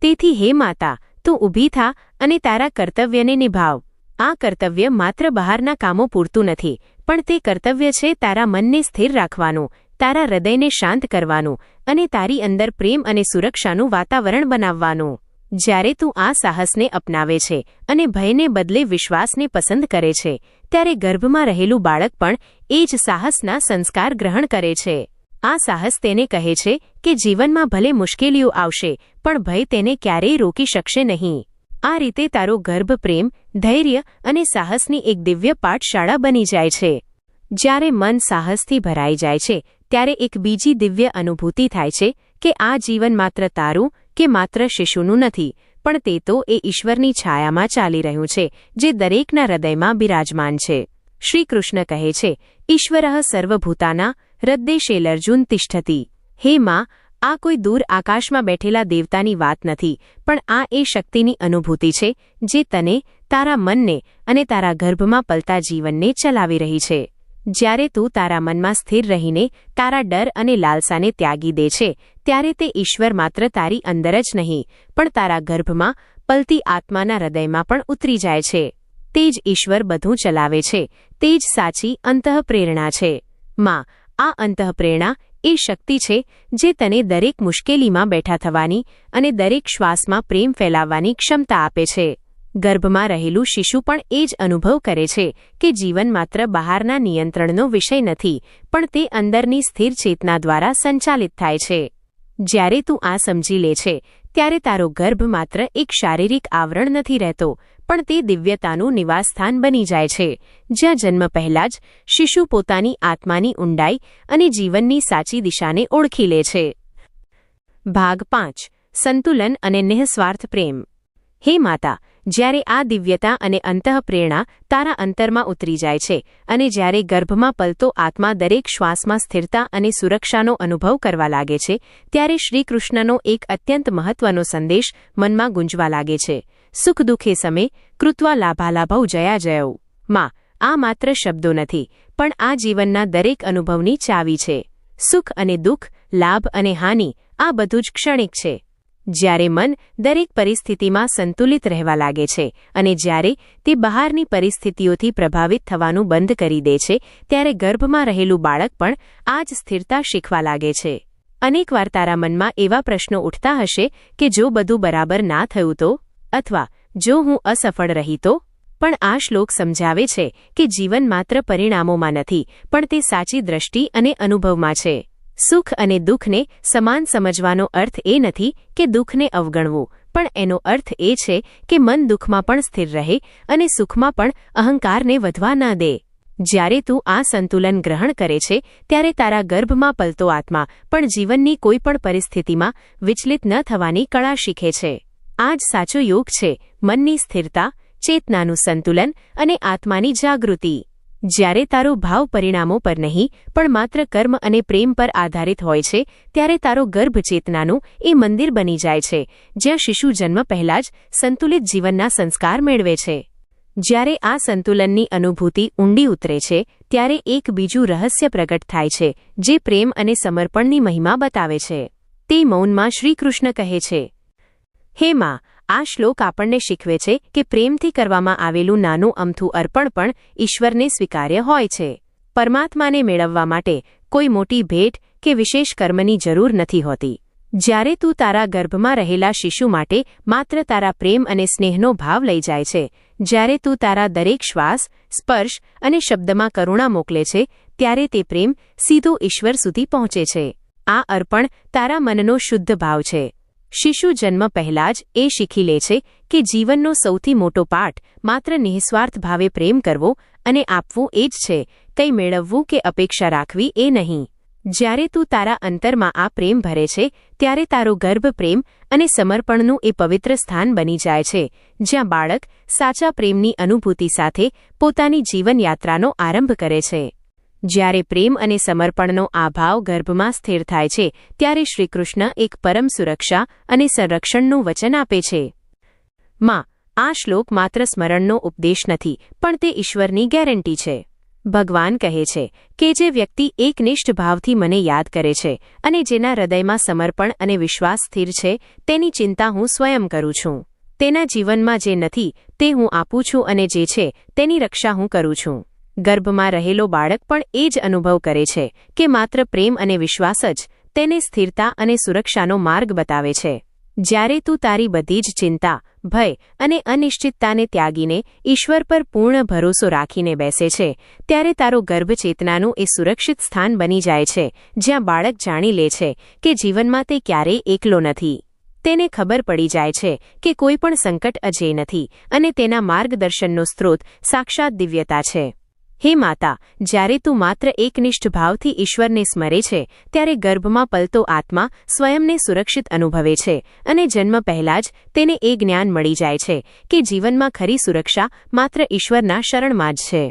તેથી હે માતા, તું ઊભી થા અને તારા કર્તવ્યને નિભાવ. આ કર્તવ્ય માત્ર બહારના કામો પૂરતું નથી, પણ તે કર્તવ્ય છે તારા મનને સ્થિર રાખવાનું, તારા હૃદયને શાંત કરવાનું અને તારી અંદર પ્રેમ અને સુરક્ષાનું વાતાવરણ બનાવવાનું. જ્યારે તું આ સાહસને અપનાવે છે અને ભયને બદલે વિશ્વાસને પસંદ કરે છે, ત્યારે ગર્ભમાં રહેલું બાળક પણ એ જ સાહસના સંસ્કાર ગ્રહણ કરે છે. આ સાહસ તેને કહે છે કે જીવનમાં ભલે મુશ્કેલીઓ આવશે, પણ ભય તેને ક્યારેય રોકી શકશે નહીં. આ રીતે તારો ગર્ભ પ્રેમ, ધૈર્ય અને સાહસની એક દિવ્ય પાઠશાળા બની જાય છે. જ્યારે મન સાહસથી ભરાઈ જાય છે, ત્યારે એક બીજી દિવ્ય અનુભૂતિ થાય છે કે આ જીવન માત્ર તારું કે માત્ર શિશુનું નથી, પણ તે તો એ ઈશ્વરની છાયામાં ચાલી રહ્યું છે જે દરેકના હૃદયમાં બિરાજમાન છે. શ્રી કૃષ્ણ કહે છે, ઈશ્વરઃ સર્વભૂતાના હૃદ્દેશેલર્જુન તિષ્ઠતિ. હે માં, આ કોઈ દૂર આકાશમાં બેઠેલા દેવતાની વાત નથી, પણ આ એ શક્તિની અનુભૂતિ છે જે તને, તારા મનને અને તારા ગર્ભમાં પલતા જીવનને ચલાવી રહી છે. જ્યારે તું તારા મનમાં સ્થિર રહીને તારા ડર અને લાલસાને ત્યાગી દે છે, ત્યારે તે ઈશ્વર માત્ર તારી અંદર જ નહીં, પણ તારા ગર્ભમાં પલતી આત્માના હૃદયમાં પણ ઉતરી જાય છે. તે જ ઈશ્વર બધું ચલાવે છે, તે જ સાચી અંતઃપ્રેરણા છે. માં, આ અંતઃપ્રેરણા એ શક્તિ છે જે તને દરેક મુશ્કેલીમાં બેઠા થવાની અને દરેક શ્વાસમાં પ્રેમ ફેલાવવાની ક્ષમતા આપે છે. ગર્ભમાં રહેલું શિશુ પણ એ જ અનુભવ કરે છે કે જીવન માત્ર બહારના નિયંત્રણનો વિષય નથી, પણ તે અંદરની સ્થિર ચેતના દ્વારા સંચાલિત થાય છે. જ્યારે તું આ સમજી લે છે, ત્યારે તારો ગર્ભ માત્ર એક શારીરિક આવરણ નથી રહેતો, પણ તે દિવ્યતાનું નિવાસસ્થાન બની જાય છે, જ્યાં જન્મ પહેલાં જ શિશુ પોતાની આત્માની ઊંડાઈ અને જીવનની સાચી દિશાને ઓળખી લે છે. ભાગ 5. સંતુલન અને નિઃસ્વાર્થ પ્રેમ. હે માતા, જ્યારે આ દિવ્યતા અને અંતઃપ્રેરણા તારા અંતરમાં ઉતરી જાય છે અને જ્યારે ગર્ભમાં પલતો આત્મા દરેક શ્વાસમાં સ્થિરતા અને સુરક્ષાનો અનુભવ કરવા લાગે છે, ત્યારે શ્રી કૃષ્ણનો એક અત્યંત મહત્વનો સંદેશ મનમાં ગુંજવા લાગે છે. સુખ દુઃખે સમે કૃત્વા લાભાલાભૌ જયા જયૌ. માં, આ માત્ર શબ્દો નથી, પણ આ જીવનના દરેક અનુભવની ચાવી છે. સુખ અને દુઃખ, લાભ અને હાનિ, આ બધું જ ક્ષણિક છે. જ્યારે મન દરેક પરિસ્થિતિમાં સંતુલિત રહેવા લાગે છે અને જ્યારે તે બહારની પરિસ્થિતિઓથી પ્રભાવિત થવાનું બંધ કરી દે છે, ત્યારે ગર્ભમાં રહેલું બાળક પણ આ જ સ્થિરતા શીખવા લાગે છે. અનેકવાર તારા મનમાં એવા પ્રશ્નો ઉઠતા હશે કે જો બધું બરાબર ના થયું તો, અથવા જો હું અસફળ રહી તો, પણ આ શ્લોક સમજાવે છે કે જીવન માત્ર પરિણામોમાં નથી, પણ તે સાચી દ્રષ્ટિ અને અનુભવમાં છે. સુખ અને દુઃખને સમાન સમજવાનો અર્થ એ નથી કે દુઃખને અવગણવું, પણ એનો અર્થ એ છે કે મન દુઃખમાં પણ સ્થિર રહે અને સુખમાં પણ અહંકારને વધવા ન દે. જ્યારે તું આ સંતુલન ગ્રહણ કરે છે, ત્યારે તારા ગર્ભમાં પલતો આત્મા પણ જીવનની કોઈ પણ પરિસ્થિતિમાં વિચલિત ન થવાની કળા શીખે છે. આ જ સાચો યોગ છે, મનની સ્થિરતા, ચેતનાનું સંતુલન અને આત્માની જાગૃતિ. જ્યારે તારો ભાવ પરિણામો પર નહીં, પણ માત્ર કર્મ અને પ્રેમ પર આધારિત હોય છે, ત્યારે તારો ગર્ભ ચેતનાનું એ મંદિર બની જાય છે જ્યાં શિશુ જન્મ પહેલાં જ સંતુલિત જીવનના સંસ્કાર મેળવે છે. જ્યારે આ સંતુલનની અનુભૂતિ ઊંડી ઉતરે છે, ત્યારે એક બીજું રહસ્ય પ્રગટ થાય છે જે પ્રેમ અને સમર્પણની મહિમા બતાવે છે. તે મૌનમાં શ્રી કૃષ્ણ કહે છે, હે માં, આ શ્લોક આપણને શીખવે છે કે પ્રેમથી કરવામાં આવેલું નાનું અમથું અર્પણ પણ ઈશ્વરને સ્વીકાર્ય હોય છે. પરમાત્માને મેળવવા માટે કોઈ મોટી ભેટ કે વિશેષ કર્મની જરૂર નથી હોતી. જ્યારે તું તારા ગર્ભમાં રહેલા શિશુ માટે માત્ર તારા પ્રેમ અને સ્નેહનો ભાવ લઈ જાય છે, જ્યારે તું તારા દરેક શ્વાસ, સ્પર્શ અને શબ્દમાં કરુણા મોકલે છે, ત્યારે તે પ્રેમ સીધો ઈશ્વર સુધી પહોંચે છે. આ અર્પણ તારા મનનો શુદ્ધ ભાવ છે. શિશુ જન્મ પહેલાં જ એ શીખી લે છે કે જીવનનો સૌથી મોટો પાઠ માત્ર નિઃસ્વાર્થ ભાવે પ્રેમ કરવો અને આપવું એ જ છે, કંઈ મેળવવું કે અપેક્ષા રાખવી એ નહીં. જ્યારે તું તારા અંતરમાં આ પ્રેમ ભરે છે, ત્યારે તારો ગર્ભ પ્રેમ અને સમર્પણનું એ પવિત્ર સ્થાન બની જાય છે જ્યાં બાળક સાચા પ્રેમની અનુભૂતિ સાથે પોતાની જીવનયાત્રાનો આરંભ કરે છે. જ્યારે પ્રેમ અને સમર્પણનો આ ભાવ ગર્ભમાં સ્થિર થાય છે, ત્યારે શ્રીકૃષ્ણ એક પરમ સુરક્ષા અને સંરક્ષણનું વચન આપે છે. માં, આ શ્લોક માત્ર સ્મરણનો ઉપદેશ નથી, પણ તે ઈશ્વરની ગેરંટી છે. ભગવાન કહે છે કે જે વ્યક્તિ એકનિષ્ઠ ભાવથી મને યાદ કરે છે અને જેના હૃદયમાં સમર્પણ અને વિશ્વાસ સ્થિર છે, તેની ચિંતા હું સ્વયં કરું છું. તેના જીવનમાં જે નથી તે હું આપું છું અને જે છે તેની રક્ષા હું કરું છું. ગર્ભમાં રહેલો બાળક પણ એ જ અનુભવ કરે છે કે માત્ર પ્રેમ અને વિશ્વાસ જ તેને સ્થિરતા અને સુરક્ષાનો માર્ગ બતાવે છે. જ્યારે તું તારી બધી જ ચિંતા, ભય અને અનિશ્ચિતતાને ત્યાગીને ઈશ્વર પર પૂર્ણ ભરોસો રાખીને બેસે છે, ત્યારે તારો ગર્ભ ચેતનાનું એ સુરક્ષિત સ્થાન બની જાય છે, જ્યાં બાળક જાણી લે છે કે જીવનમાં તે ક્યારેય એકલો નથી. તેને ખબર પડી જાય છે કે કોઈ પણ સંકટ અજેય નથી અને તેના માર્ગદર્શનનો સ્ત્રોત સાક્ષાત દિવ્યતા છે. હે માતા, જ્યારે તું માત્ર એકનિષ્ઠ ભાવથી ઈશ્વરને સ્મરે છે, ત્યારે ગર્ભમાં પલતો આત્મા સ્વયંને સુરક્ષિત અનુભવે છે અને જન્મ પહેલાં જ તેને એ જ્ઞાન મળી જાય છે કે જીવનમાં ખરી સુરક્ષા માત્ર ઈશ્વરના શરણમાં જ છે.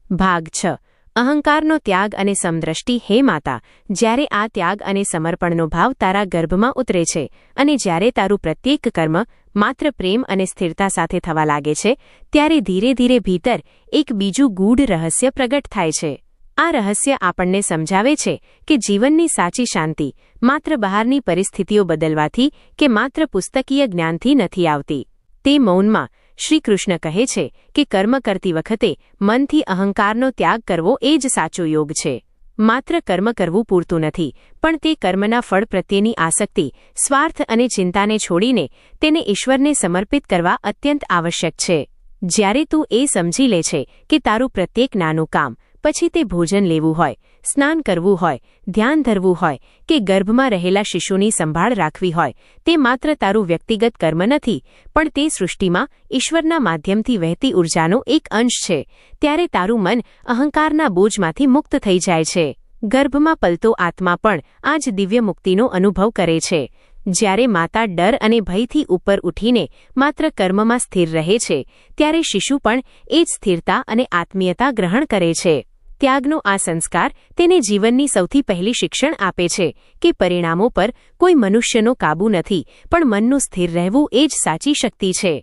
ભાગ 6. અહંકારનો ત્યાગ અને સમદ્રષ્ટિ. હે માતા, જ્યારે આ ત્યાગ અને સમર્પણનો ભાવ તારા ગર્ભમાં ઉતરે છે અને જ્યારે તારું પ્રત્યેક કર્મ માત્ર પ્રેમ અને સ્થિરતા સાથે થવા લાગે છે, ત્યારે ધીરે ધીરે ભીતર એક બીજું ગૂઢ રહસ્ય પ્રગટ થાય છે. આ રહસ્ય આપણને સમજાવે છે કે જીવનની સાચી શાંતિ માત્ર બહારની પરિસ્થિતિઓ બદલવાથી કે માત્ર પુસ્તકીય જ્ઞાનથી નથી આવતી. તે મૌનમાં શ્રી કૃષ્ણ કહે છે કે કર્મ કરતી વખતે મનથી અહંકારનો ત્યાગ કરવો એ જ સાચો યોગ છે. માત્ર કર્મ કરવું પૂરતું નથી, પણ તે કર્મના ફળ પ્રત્યેની આસક્તિ, સ્વાર્થ અને ચિંતાને છોડીને તેને ઈશ્વરને સમર્પિત કરવા અત્યંત આવશ્યક છે. જ્યારે તું એ સમજી લે છે કે તારું પ્રત્યેક નાનું કામ, પછી તે ભોજન લેવું હોય, સ્નાન કરવું હોય, ધ્યાન ધરવું હોય કે ગર્ભમાં રહેલા શિશુની સંભાળ રાખવી હોય, તે માત્ર તારું વ્યક્તિગત કર્મ નથી, પણ તે સૃષ્ટિમાં ઈશ્વરના માધ્યમથી વહેતી ઊર્જાનો એક અંશ છે, ત્યારે તારું મન અહંકારના બોજમાંથી મુક્ત થઈ જાય છે. ગર્ભમાં પલતો આત્મા પણ આ જ દિવ્ય મુક્તિનો અનુભવ કરે છે. જ્યારે માતા ડર અને ભયથી ઉપર ઉઠીને માત્ર કર્મમાં સ્થિર રહે છે, ત્યારે શિશુ પણ એ જ સ્થિરતા અને આત્મીયતા ગ્રહણ કરે છે. ત્યાગનો આ સંસ્કાર તેને જીવનની સૌથી પહેલી શિક્ષણ આપે છે કે પરિણામો પર કોઈ મનુષ્યનો કાબૂ નથી, પણ મનનું સ્થિર રહેવું એ જ સાચી શક્તિ છે.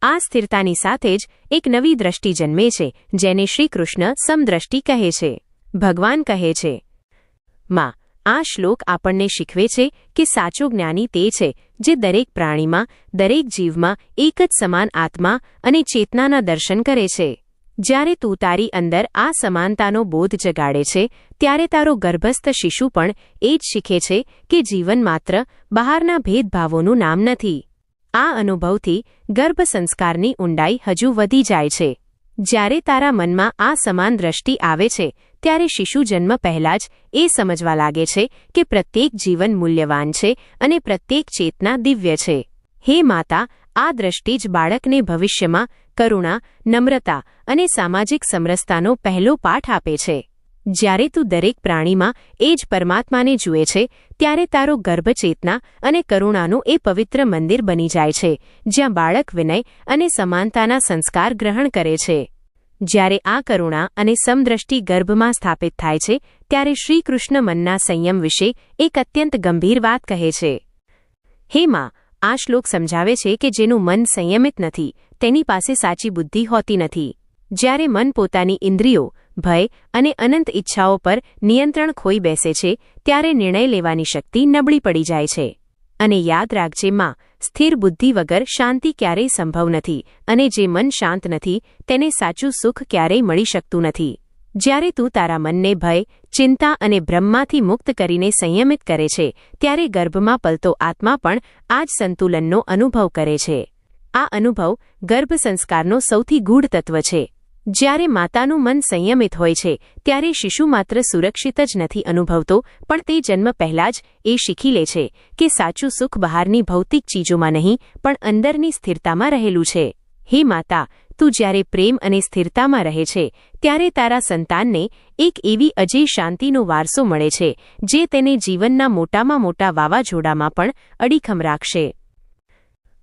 આ સ્થિરતાની સાથે જ એક નવી દ્રષ્ટિ જન્મે છે, જેને શ્રી કૃષ્ણ સમદ્રષ્ટિ કહે છે. ભગવાન કહે છે, માં, આ શ્લોક આપણને શીખવે છે કે સાચો જ્ઞાની તે છે જે દરેક પ્રાણીમાં, દરેક જીવમાં એક જ સમાન આત્મા અને ચેતનાના દર્શન કરે છે. જ્યારે તું તારી અંદર આ સમાનતાનો બોધ જગાડે છે, ત્યારે તારો ગર્ભસ્થ શિશુ પણ એ જ શીખે છે કે જીવન માત્ર બહારના ભેદભાવોનું નામ નથી. આ અનુભવથી ગર્ભ સંસ્કારની ઊંડાઈ હજુ વધી જાય છે. જ્યારે તારા મનમાં આ સમાન દ્રષ્ટિ આવે છે, ત્યારે શિશુ જન્મ પહેલાં જ એ સમજવા લાગે છે કે પ્રત્યેક જીવન મૂલ્યવાન છે અને પ્રત્યેક ચેતના દિવ્ય છે. હે માતા, આ દ્રષ્ટિ જ બાળકને ભવિષ્યમાં કરુણા, નમ્રતા અને સામાજિક સમરસતાનો પહેલો પાઠ આપે છે. જ્યારે તું દરેક પ્રાણીમાં એ જ પરમાત્માને જુએ છે, ત્યારે તારો ગર્ભ ચેતના અને કરુણાનું એ પવિત્ર મંદિર બની જાય છે, જ્યાં બાળક વિનય અને સમાનતાના સંસ્કાર ગ્રહણ કરે છે. જ્યારે આ કરુણા અને સમદ્રષ્ટિ ગર્ભમાં સ્થાપિત થાય છે, ત્યારે શ્રી કૃષ્ણ મનના સંયમ વિશે એક અત્યંત ગંભીર વાત કહે છે. હે માં, આ શ્લોક સમજાવે છે કે જેનું મન સંયમિત નથી, તેની પાસે સાચી બુદ્ધિ હોતી નથી. જ્યારે મન પોતાની ઇન્દ્રિયો, ભય અને અનંત ઈચ્છાઓ પર નિયંત્રણ ખોઈ બેસે છે, ત્યારે નિર્ણય લેવાની શક્તિ નબળી પડી જાય છે. અને યાદ રાખજે માં, સ્થિર બુદ્ધિ વગર શાંતિ ક્યારેય સંભવ નથી, અને જે મન શાંત નથી તેને સાચું સુખ ક્યારેય મળી શકતું નથી. જ્યારે તું તારા મનને ભય, ચિંતા અને ભ્રમમાંથી મુક્ત કરીને સંયમિત કરે છે, ત્યારે ગર્ભમાં પલતો આત્મા પણ આ જ સંતુલનનો અનુભવ કરે છે. આ અનુભવ ગર્ભ સંસ્કારનો સૌથી ગૂઢ તત્વ છે. જ્યારે માતાનું મન સંયમિત હોય છે, ત્યારે શિશુ માત્ર સુરક્ષિત જ નથી અનુભવતો, પણ તે જન્મ પહેલાં જ એ શીખી લે છે કે સાચું સુખ બહારની ભૌતિક ચીજોમાં નહીં, પણ અંદરની સ્થિરતામાં રહેલું છે. હે માતા, તું જ્યારે પ્રેમ અને સ્થિરતામાં રહે છે, ત્યારે તારા સંતાનને એક એવી અજેય શાંતિનો વારસો મળે છે, જે તેને જીવનના મોટામાં મોટા વાવાઝોડામાં પણ અડીખમ રાખશે.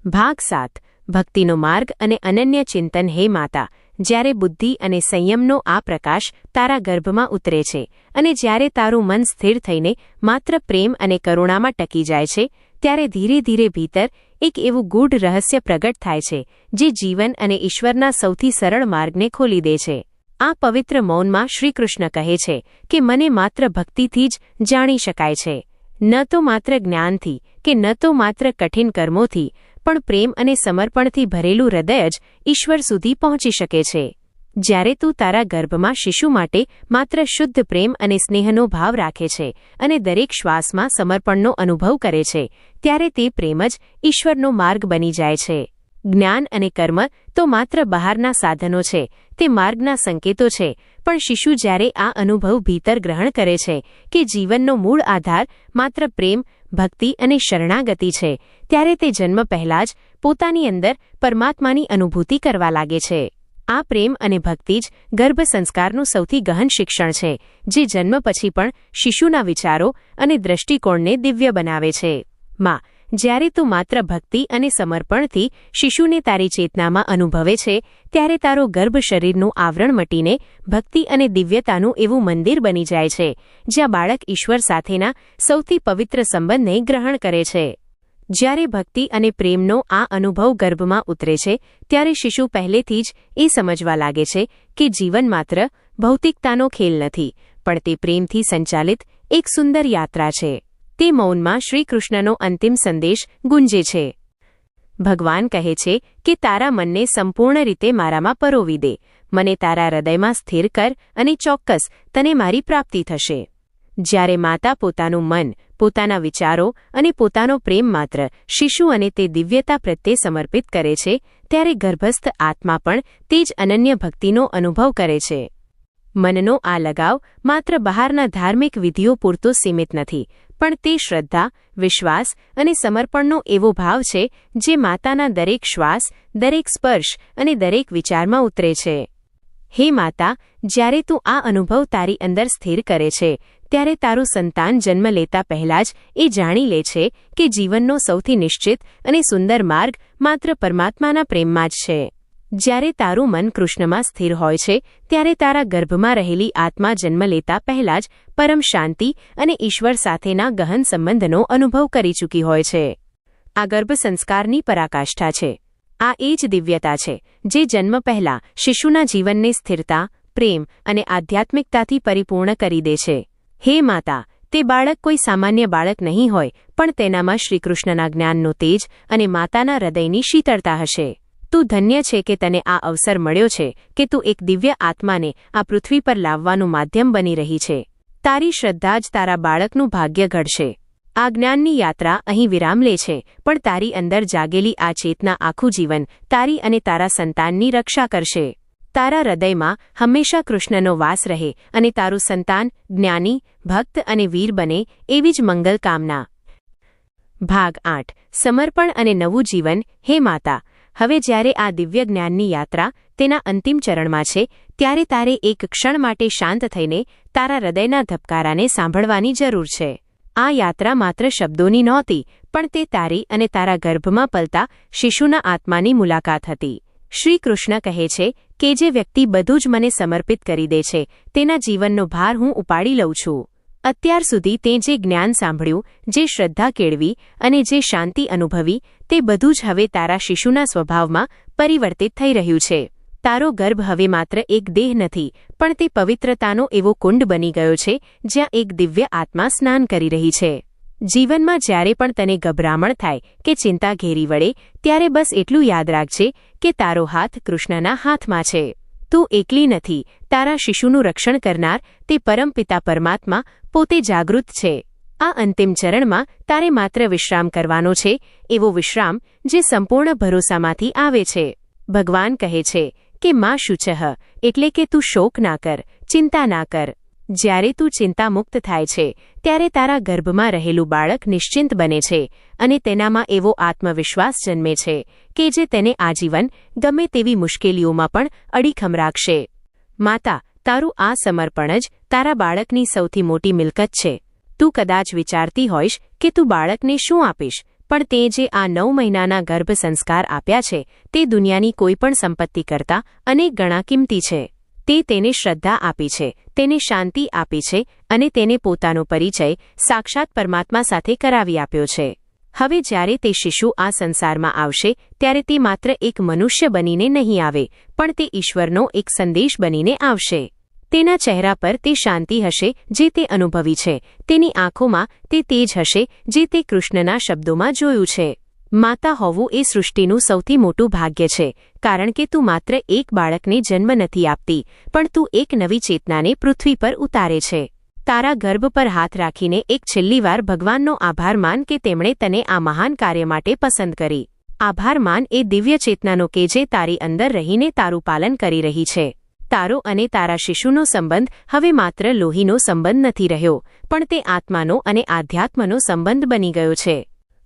ભાગ 7. ભક્તિનો માર્ગ અને અનન્ય ચિંતન. હે માતા, જ્યારે બુદ્ધિ અને સંયમનો આ પ્રકાશ તારા ગર્ભમાં ઉતરે છે અને જ્યારે તારું મન સ્થિર થઈને માત્ર પ્રેમ અને કરુણામાં ટકી જાય છે, ત્યારે ધીરે ધીરે ભીતર એક એવું ગૂઢ રહસ્ય પ્રગટ થાય છે, જે જીવન અને ઈશ્વરના સૌથી સરળ માર્ગને ખોલી દે છે. આ પવિત્ર મૌનમાં શ્રી કૃષ્ણ કહે છે કે મને માત્ર ભક્તિથી જ જાણી શકાય છે, ન તો માત્ર જ્ઞાનથી કે ન તો માત્ર કઠિન કર્મોથી, પણ પ્રેમ અને સમર્પણથી ભરેલું હૃદય જ ઈશ્વર સુધી પહોંચી શકે છે. જ્યારે તું તારા ગર્ભમાં શિશુ માટે માત્ર શુદ્ધ પ્રેમ અને સ્નેહનો ભાવ રાખે છે અને દરેક શ્વાસમાં સમર્પણનો અનુભવ કરે છે, ત્યારે તે પ્રેમ જ ઈશ્વરનો માર્ગ બની જાય છે. જ્ઞાન અને કર્મ તો માત્ર બહારના સાધનો છે, તે માર્ગના સંકેતો છે, પણ શિશુ જ્યારે આ અનુભવ ભીતર ગ્રહણ કરે છે કે જીવનનો મૂળ આધાર માત્ર પ્રેમ, ભક્તિ અને શરણાગતિ છે, ત્યારે તે જન્મ પહેલાં જ પોતાની અંદર પરમાત્માની અનુભૂતિ કરવા લાગે છે. આ પ્રેમ અને ભક્તિ જ ગર્ભ સંસ્કારનું સૌથી ગહન શિક્ષણ છે, જે જન્મ પછી પણ શિશુના વિચારો અને દૃષ્ટિકોણને દિવ્ય બનાવે છે. માં, જ્યારે તું માત્ર ભક્તિ અને સમર્પણથી શિશુને તારી ચેતનામાં અનુભવે છે, ત્યારે તારો ગર્ભ શરીરનું આવરણ મટીને ભક્તિ અને દિવ્યતાનું એવું મંદિર બની જાય છે, જ્યાં બાળક ઈશ્વર સાથેના સૌથી પવિત્ર સંબંધને ગ્રહણ કરે છે. જ્યારે ભક્તિ અને પ્રેમનો આ અનુભવ ગર્ભમાં ઉતરે છે, ત્યારે શિશુ પહેલેથી જ એ સમજવા લાગે છે કે જીવન માત્ર ભૌતિકતાનો ખેલ નથી, પણ તે પ્રેમથી સંચાલિત એક સુંદર યાત્રા છે. તે મૌનમાં શ્રીકૃષ્ણનો અંતિમ સંદેશ ગુંજે છે. ભગવાન કહે છે કે તારા મનને સંપૂર્ણ રીતે મારામાં પરોવી દે, મને તારા હૃદયમાં સ્થિર કર અને ચોક્કસ તને મારી પ્રાપ્તિ થશે. જ્યારે માતા પોતાનું મન, પોતાના વિચારો અને પોતાનો પ્રેમ માત્ર શિશુ અને તે દિવ્યતા પ્રત્યે સમર્પિત કરે છે, ત્યારે ગર્ભસ્થ આત્મા પણ તે જ અનન્ય ભક્તિનો અનુભવ કરે છે. મનનો આ લગાવ માત્ર બહારના ધાર્મિક વિધિઓ પૂરતો સીમિત નથી, પણ તે શ્રદ્ધા, વિશ્વાસ અને સમર્પણનો એવો ભાવ છે જે માતાના દરેક શ્વાસ, દરેક સ્પર્શ અને દરેક વિચારમાં ઉતરે છે. હે માતા, જ્યારે તું આ અનુભવ તારી અંદર સ્થિર કરે છે, ત્યારે તારું સંતાન જન્મ લેતા પહેલાં જ એ જાણી લે છે કે જીવનનો સૌથી નિશ્ચિત અને સુંદર માર્ગ માત્ર પરમાત્માના પ્રેમમાં જ છે. જ્યારે તારું મન કૃષ્ણમાં સ્થિર હોય છે, ત્યારે તારા ગર્ભમાં રહેલી આત્મા જન્મ લેતા પહેલાં જ પરમ શાંતિ અને ઈશ્વર સાથેના ગહન સંબંધનો અનુભવ કરી ચૂકી હોય છે. આ ગર્ભ સંસ્કારની પરાકાષ્ઠા છે. આ એ જ દિવ્યતા છે જે જન્મ પહેલાં શિશુના જીવનને સ્થિરતા, પ્રેમ અને આધ્યાત્મિકતાથી પરિપૂર્ણ કરી દે છે. હે માતા, તે બાળક કોઈ સામાન્ય બાળક નહીં હોય, પણ તેનામાં શ્રીકૃષ્ણના જ્ઞાનનો તેજ અને માતાના હૃદયની શીતળતા હશે. તું ધન્ય છે કે તને આ અવસર મળ્યો છે કે તું એક દિવ્ય આત્માને આ પૃથ્વી પર લાવવાનું માધ્યમ બની રહી છે. તારી શ્રદ્ધા જ તારા બાળકનું ભાગ્ય ઘડશે. આ જ્ઞાનની યાત્રા અહીં વિરામ લે છે, પણ તારી અંદર જાગેલી આ ચેતના આખું જીવન તારી અને તારા સંતાનની રક્ષા કરશે. તારા હૃદયમાં હંમેશા કૃષ્ણનો વાસ રહે અને તારું સંતાન જ્ઞાની, ભક્ત અને વીર બને, એવી જ મંગલ કામના. ભાગ 8. સમર્પણ અને નવું જીવન. હે માતા, હવે જ્યારે આ દિવ્ય જ્ઞાનની યાત્રા તેના અંતિમ ચરણમાં છે, ત્યારે તારે એક ક્ષણ માટે શાંત થઈને તારા હૃદયના ધબકારાને સાંભળવાની જરૂર છે. આ યાત્રા માત્ર શબ્દોની નહોતી, પણ તે તારી અને તારા ગર્ભમાં પલતા શિશુના આત્માની મુલાકાત હતી. શ્રી કૃષ્ણ કહે છે કે જે વ્યક્તિ બધું જ મને સમર્પિત કરી દે છે, તેના જીવનનો ભાર હું ઉપાડી લઉં છું. અત્યાર સુધી તે જે જ્ઞાન સાંભળ્યું, જે શ્રદ્ધા કેળવી અને જે શાંતિ અનુભવી, તે બધું જ હવે તારા શિશુના સ્વભાવમાં પરિવર્તિત થઈ રહ્યું છે. તારો ગર્ભ હવે માત્ર એક દેહ નથી, પણ તે પવિત્રતાનો એવો કુંડ બની ગયો છે જ્યાં એક દિવ્ય આત્મા સ્નાન કરી રહી છે. જીવનમાં જ્યારે પણ તને ગભરામણ થાય કે ચિંતા ઘેરી વળે, ત્યારે બસ એટલું યાદ રાખજે કે તારો હાથ કૃષ્ણના હાથમાં છે. તું એકલી નથી. તારા શિશુનું રક્ષણ કરનાર તે પરમપિતા પરમાત્મા પોતે જાગૃત છે. આ અંતિમ ચરણમાં તારે માત્ર વિશ્રામ કરવાનો છે, એવો વિશ્રામ જે સંપૂર્ણ ભરોસામાંથી આવે છે. ભગવાન કહે છે કે માં શુચઃ, એટલે કે તું શોક ના કર, ચિંતા ના કર. જ્યારે તું ચિંતામુક્ત થાય છે, ત્યારે તારા ગર્ભમાં રહેલું બાળક નિશ્ચિંત બને છે અને તેનામાં એવો આત્મવિશ્વાસ જન્મે છે કે જે તેને આજીવન ગમે તેવી મુશ્કેલીઓમાં પણ અડીખમ રાખશે. માતા, તારું આ સમર્પણ જ તારા બાળકની સૌથી મોટી મિલકત છે. તું કદાચ વિચારતી હોઈશ કે તું બાળકને શું આપીશ, પણ તે જે આ 9 મહિનાના ગર્ભ સંસ્કાર આપ્યા છે, તે દુનિયાની કોઈપણ સંપત્તિ કરતાં અનેક ગણા કિંમતી છે. તે તેને શ્રદ્ધા આપી છે, તેને શાંતિ આપી છે અને તેને પોતાનો પરિચય સાક્ષાત પરમાત્મા સાથે કરાવી આપ્યો છે. હવે જ્યારે તે શિશુ આ સંસારમાં આવશે, ત્યારે તે માત્ર એક મનુષ્ય બનીને નહીં આવે, પણ તે ઈશ્વરનો એક સંદેશ બનીને આવશે. તેના ચહેરા પર તે શાંતિ હશે જે તે અનુભવી છે, તેની આંખોમાં તે તેજ હશે જે તે કૃષ્ણના શબ્દોમાં જોયું છે. માતા હોવું એ સૃષ્ટિનું સૌથી મોટું ભાગ્ય છે, કારણ કે તું માત્ર એક બાળકને જન્મ નથી આપતી, પણ તું એક નવી ચેતનાને પૃથ્વી પર ઉતારે છે. તારા ગર્ભ પર હાથ રાખીને એક છેલ્લી વાર ભગવાનનો આભાર માન કે તેમણે તને આ મહાન કાર્ય માટે પસંદ કરી. આભાર માન એ દિવ્ય ચેતનાનો કે જે તારી અંદર રહીને તારું પાલન કરી રહી છે. તારો અને તારા શિશુનો સંબંધ હવે માત્ર લોહીનો સંબંધ નથી રહ્યો, પણ તે આત્માનો અને આધ્યાત્મનો સંબંધ બની ગયો છે.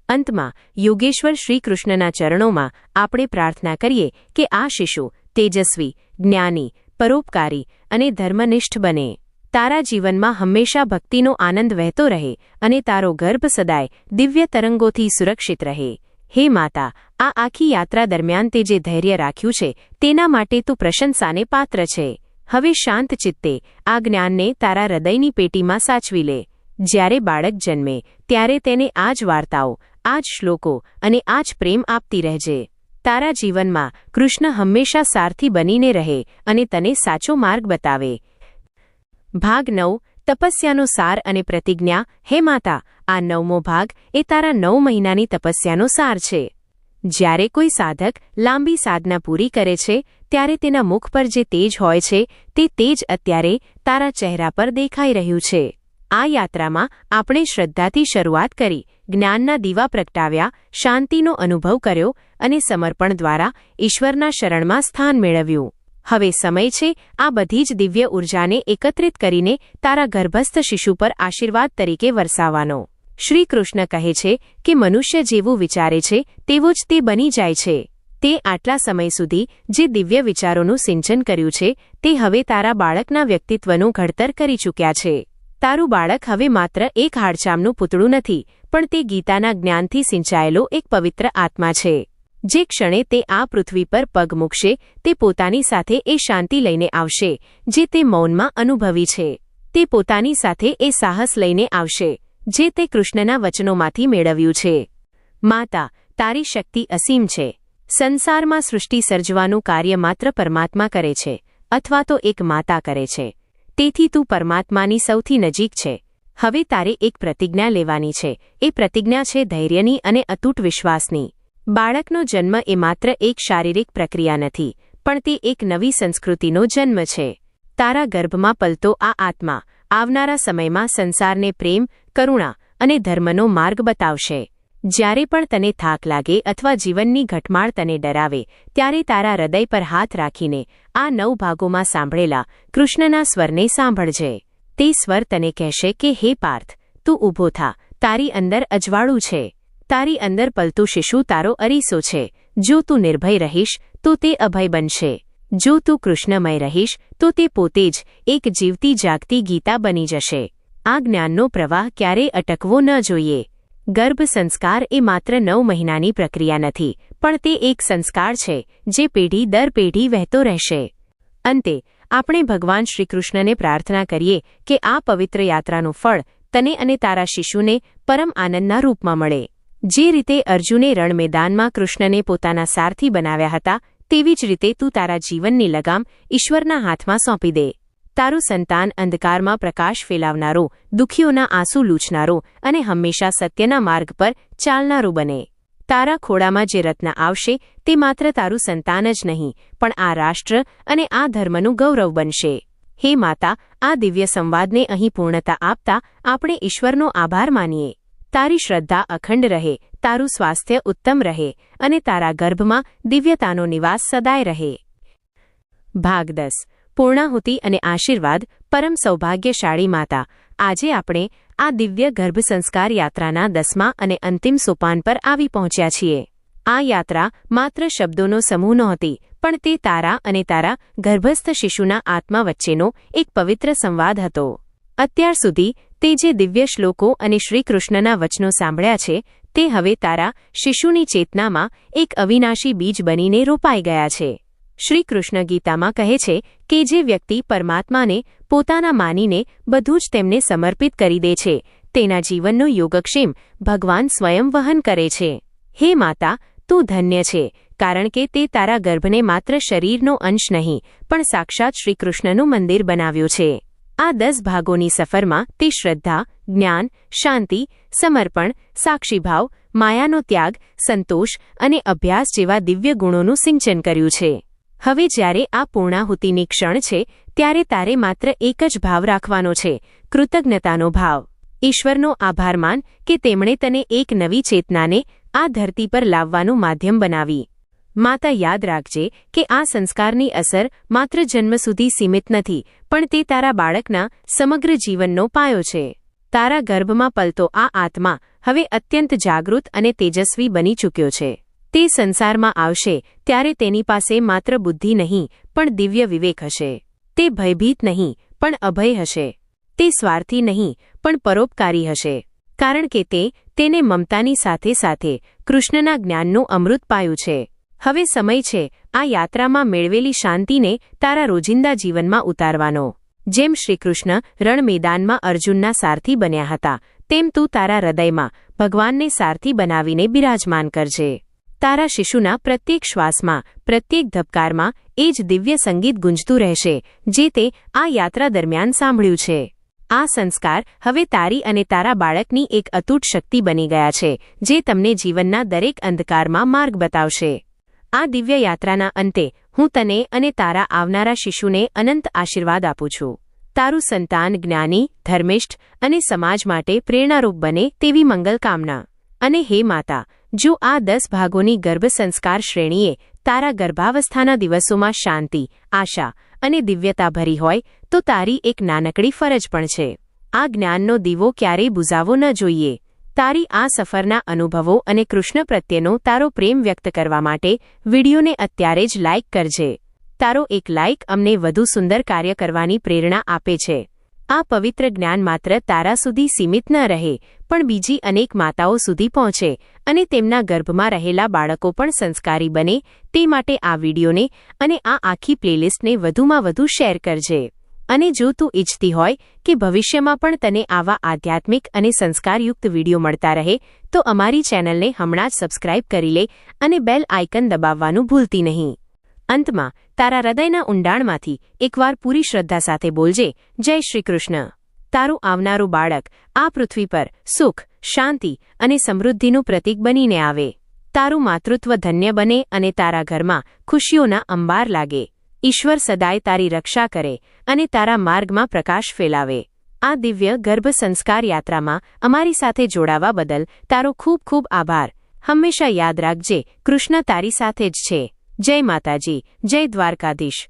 અંતમાં યોગેશ્વર શ્રી કૃષ્ણના ચરણોમાં આપણે પ્રાર્થના કરીએ કે આ શિશુ તેજસ્વી, જ્ઞાની, પરોપકારી અને ધર્મનિષ્ઠ બને. તારા જીવનમાં હંમેશા ભક્તિનો આનંદ વહેતો રહે અને તારો ગર્ભ સદાય દિવ્ય તરંગોથી સુરક્ષિત રહે. હે માતા, આ આખી યાત્રા દરમિયાન તે જે ધૈર્ય રાખ્યું છે તેના માટે તું પ્રશંસાને પાત્ર છે. હવે શાંત ચિત્તે આ જ્ઞાનને તારા હૃદયની પેટીમાં સાચવી લે. જ્યારે બાળક જન્મે ત્યારે તેને આ જ વાર્તાઓ, આ જ શ્લોકો અને આ જ પ્રેમ આપતી રહેજે. તારા જીવનમાં કૃષ્ણ હંમેશા સારથી બનીને રહે અને તને સાચો માર્ગ બતાવે. ભાગ 9 તપસ્યાનો સાર અને પ્રતિજ્ઞા. હે માતા, આ 9મો ભાગ એ તારા 9 મહિનાની તપસ્યાનો સાર છે. જ્યારે કોઈ સાધક લાંબી સાધના પૂરી કરે છે ત્યારે તેના મુખ પર જે તેજ હોય છે તે તેજ અત્યારે તારા ચહેરા પર દેખાઈ રહ્યું છે. આ યાત્રામાં આપણે શ્રદ્ધાથી શરૂઆત કરી, જ્ઞાનના દીવા પ્રગટાવ્યા, શાંતિનો અનુભવ કર્યો અને સમર્પણ દ્વારા ઈશ્વરના શરણમાં સ્થાન મેળવ્યું. હવે સમય છે આ બધી જ દિવ્ય ઉર્જાને એકત્રિત કરીને તારા ગર્ભસ્થ શિશુ પર આશીર્વાદ તરીકે વરસાવવાનો. શ્રી કૃષ્ણ કહે છે કે મનુષ્ય જેવું વિચારે છે તેવું જ તે બની જાય છે. તે આટલા સમય સુધી જે દિવ્ય વિચારોનું સિંચન કર્યું છે તે હવે તારા બાળકના વ્યક્તિત્વનું ઘડતર કરી ચૂક્યા છે. તારું બાળક હવે માત્ર એક હાડચામનું પૂતળું નથી, પણ તે ગીતાના જ્ઞાનથી સિંચાયેલો એક પવિત્ર આત્મા છે. જે ક્ષણે તે આ પૃથ્વી પર પગ મૂકશે તે પોતાની સાથે એ શાંતિ લઈને આવશે જે તે મૌનમાં અનુભવી છે. તે પોતાની સાથે એ સાહસ લઈને આવશે જે તે કૃષ્ણના વચનોમાંથી મેળવ્યું છે. માતા, તારી શક્તિ અસીમ છે. સંસારમાં સૃષ્ટિ સર્જવાનું કાર્ય માત્ર પરમાત્મા કરે છે અથવા તો એક માતા કરે છે. તેથી તું પરમાત્માની સૌથી નજીક છે. હવે તારે એક પ્રતિજ્ઞા લેવાની છે. એ પ્રતિજ્ઞા છે ધૈર્યની અને અતૂટ વિશ્વાસની. બાળકનો જન્મ એ માત્ર એક શારીરિક પ્રક્રિયા નથી, પણ તે એક નવી સંસ્કૃતિનો જન્મ છે. તારા ગર્ભમાં પલતો આ આત્મા આવનારા સમયમાં સંસારને પ્રેમ, કરુણા અને ધર્મનો માર્ગ બતાવશે. જ્યારે પણ તને થાક લાગે અથવા જીવનની ઘટમાળ તને ડરાવે ત્યારે તારા હૃદય પર હાથ રાખીને આ 9 ભાગોમાં સાંભળેલા કૃષ્ણના સ્વરને સાંભળજે. તે સ્વર તને કહેશે કે હે પાર્થ, તું ઊભો થા, તારી અંદર અજવાળું છે. તારી અંદર પલતું શિશુ તારો અરીસો છે. જો તું નિર્ભય રહીશ તો તે અભય બનશે. જો તું કૃષ્ણમય રહીશ તો તે પોતે જ એક જીવતી જાગતી ગીતા બની જશે. આ જ્ઞાનનો પ્રવાહ ક્યારેય અટકવો ન જોઈએ. ગર્ભ સંસ્કાર એ માત્ર 9 મહિનાની પ્રક્રિયા નથી, પણ તે એક સંસ્કાર છે જે પેઢી દર પેઢી વહેતો રહેશે. અંતે આપણે ભગવાન શ્રીકૃષ્ણને પ્રાર્થના કરીએ કે આ પવિત્ર યાત્રાનું ફળ તને અને તારા શિશુને પરમ આનંદના રૂપમાં મળે. જે રીતે અર્જુને રણ મેદાનમાં કૃષ્ણને પોતાના સારથી બનાવ્યા હતા તેવી જ રીતે તું તારા જીવનની લગામ ઈશ્વરના હાથમાં સોંપી દે. તારું સંતાન અંધકારમાં પ્રકાશ ફેલાવનારો, દુઃખીઓના આંસુ લૂછનારો અને હંમેશા સત્યના માર્ગ પર ચાલનારું બને. તારા ખોળામાં જે રત્ન આવશે તે માત્ર તારું સંતાન જ નહીં, પણ આ રાષ્ટ્ર અને આ ધર્મનું ગૌરવ બનશે. હે માતા, આ દિવ્ય સંવાદને અહીં પૂર્ણતા આપતા આપણે ઈશ્વરનો આભાર માનીએ. તારી શ્રદ્ધા અખંડ રહે, તારું સ્વાસ્થ્ય ઉત્તમ રહે અને તારા ગર્ભમાં દિવ્યતાનો નિવાસ સદાય રહે. ભાગ 10 પૂર્ણાહુતિ અને આશીર્વાદ. પરમ સૌભાગ્યશાળી માતા, આજે આપણે આ દિવ્ય ગર્ભ સંસ્કાર યાત્રાના 10મા અને અંતિમ સોપાન પર આવી પહોંચ્યા છીએ. આ યાત્રા માત્ર શબ્દોનો સમૂહ નહોતી, પણ તે તારા અને તારા ગર્ભસ્થ શિશુના આત્મા વચ્ચેનો એક પવિત્ર સંવાદ હતો. અત્યાર સુધી તે જે દિવ્ય શ્લોકો અને શ્રીકૃષ્ણના વચનો સાંભળ્યા છે તે હવે તારા શિશુની ચેતનામાં એક અવિનાશી બીજ બનીને રોપાઈ ગયા છે. શ્રી કૃષ્ણ ગીતામાં કહે છે કે જે વ્યક્તિ પરમાત્માને પોતાના માનીને બધું જ તેમને સમર્પિત કરી દે છે તેના જીવનનો યોગક્ષેમ ભગવાન સ્વયં વહન કરે છે. હે માતા, તું ધન્ય છે, કારણ કે તે તારા ગર્ભને માત્ર શરીરનો અંશ નહીં પણ સાક્ષાત શ્રીકૃષ્ણનું મંદિર બનાવ્યું છે. આ 10 ભાગોની સફરમાં તે શ્રદ્ધા, જ્ઞાન, શાંતિ, સમર્પણ, સાક્ષીભાવ, માયાનો ત્યાગ, સંતોષ અને અભ્યાસ જેવા દિવ્ય ગુણોનું સિંચન કર્યું છે. હવે જ્યારે આ પૂર્ણાહુતિની ક્ષણ છે ત્યારે તારે માત્ર એક જ ભાવ રાખવાનો છે, કૃતજ્ઞતાનો ભાવ. ઈશ્વરનો આભાર માન કે તેમણે તને એક નવી ચેતનાને આ ધરતી પર લાવવાનું માધ્યમ બનાવી. માતા, યાદ રાખજે કે આ સંસ્કારની અસર માત્ર જન્મ સુધી સીમિત નથી, પણ તે તારા બાળકના સમગ્ર જીવનનો પાયો છે. તારા ગર્ભમાં પલતો આ આત્મા હવે અત્યંત જાગૃત અને તેજસ્વી બની ચૂક્યો છે. તે સંસારમાં આવશે ત્યારે તેની પાસે માત્ર બુદ્ધિ નહીં પણ દિવ્ય વિવેક હશે. તે ભયભીત નહીં પણ અભય હશે. તે સ્વાર્થી નહીં પણ પરોપકારી હશે, કારણ કે તેને મમતાની સાથે સાથે કૃષ્ણના જ્ઞાનનું અમૃત પાયું છે. હવે સમય છે આ યાત્રામાં મેળવેલી શાંતિને તારા રોજિંદા જીવનમાં ઉતારવાનો. જેમ શ્રીકૃષ્ણ રણ મેદાનમાં અર્જુનના સારથી બન્યા હતા, તેમ તું તારા હૃદયમાં ભગવાનને સારથી બનાવીને બિરાજમાન કરજે. તારા શિશુના પ્રત્યેક શ્વાસમાં, પ્રત્યેક ધબકારમાં એ જ દિવ્ય સંગીત ગુંજતું રહેશે જે તે આ યાત્રા દરમિયાન સાંભળ્યું છે. આ સંસ્કાર હવે તારી અને તારા બાળકની એક અતૂટ શક્તિ બની ગયા છે, જે તમને જીવનના દરેક અંધકારમાં માર્ગ બતાવશે. આ દિવ્ય યાત્રાના અંતે હું તને અને તારા આવનારા શિશુને અનંત આશીર્વાદ આપું છું. તારું સંતાન જ્ઞાની, ધર્મિષ્ઠ અને સમાજ માટે પ્રેરણારૂપ બને તેવી મંગલકામના. અને હે માતા, જો આ 10 ભાગોની ગર્ભ સંસ્કાર શ્રેણીએ તારા ગર્ભાવસ્થાના દિવસોમાં શાંતિ, આશા અને દિવ્યતા ભરી હોય તો તારી એક નાનકડી ફરજ પણ છે. આ જ્ઞાનનો દીવો ક્યારેય બુઝાવો ન જોઈએ. તારી આ સફરના અનુભવો અને કૃષ્ણ પ્રત્યેનો તારો પ્રેમ વ્યક્ત કરવા માટે વિડીયોને અત્યારે જ લાઇક કરજે. તારો એક લાઇક અમને વધુ સુંદર કાર્ય કરવાની પ્રેરણા આપે છે. આ પવિત્ર જ્ઞાન માત્ર તારા સુધી સીમિત ન રહે પણ બીજી અનેક માતાઓ સુધી પહોંચે અને તેમના ગર્ભમાં રહેલા બાળકો પણ સંસ્કારી બને, તે માટે આ વિડીયોને અને આ આખી પ્લેલિસ્ટને વધુમાં વધુ શેર કરજે. અને જો તું ઈચ્છતી હોય કે ભવિષ્યમાં પણ તને આવા આધ્યાત્મિક અને સંસ્કારયુક્ત વિડીયો મળતા રહે તો અમારી ચેનલને હમણાં જ સબસ્ક્રાઇબ કરી લે અને બેલ આઇકન દબાવવાનું ભૂલતી નહીં. અંતમાં તારા હૃદયના ઊંડાણમાંથી એકવાર પૂરી શ્રદ્ધા સાથે બોલજે, જય શ્રી કૃષ્ણ. તારું આવનારું બાળક આ પૃથ્વી પર સુખ, શાંતિ અને સમૃદ્ધિનું પ્રતીક બનીને આવે. તારું માતૃત્વ ધન્ય બને અને તારા ઘરમાં ખુશીઓના અંબાર લાગે. ઈશ્વર સદાય તારી રક્ષા કરે અને તારા માર્ગમાં પ્રકાશ ફેલાવે. આ દિવ્ય ગર્ભ સંસ્કાર યાત્રામાં અમારી સાથે જોડાવા બદલ તારો ખૂબ ખૂબ આભાર. હંમેશા યાદ રાખજે, કૃષ્ણ તારી સાથે જ છે. જય માતાજી, જય દ્વારકાધીશ.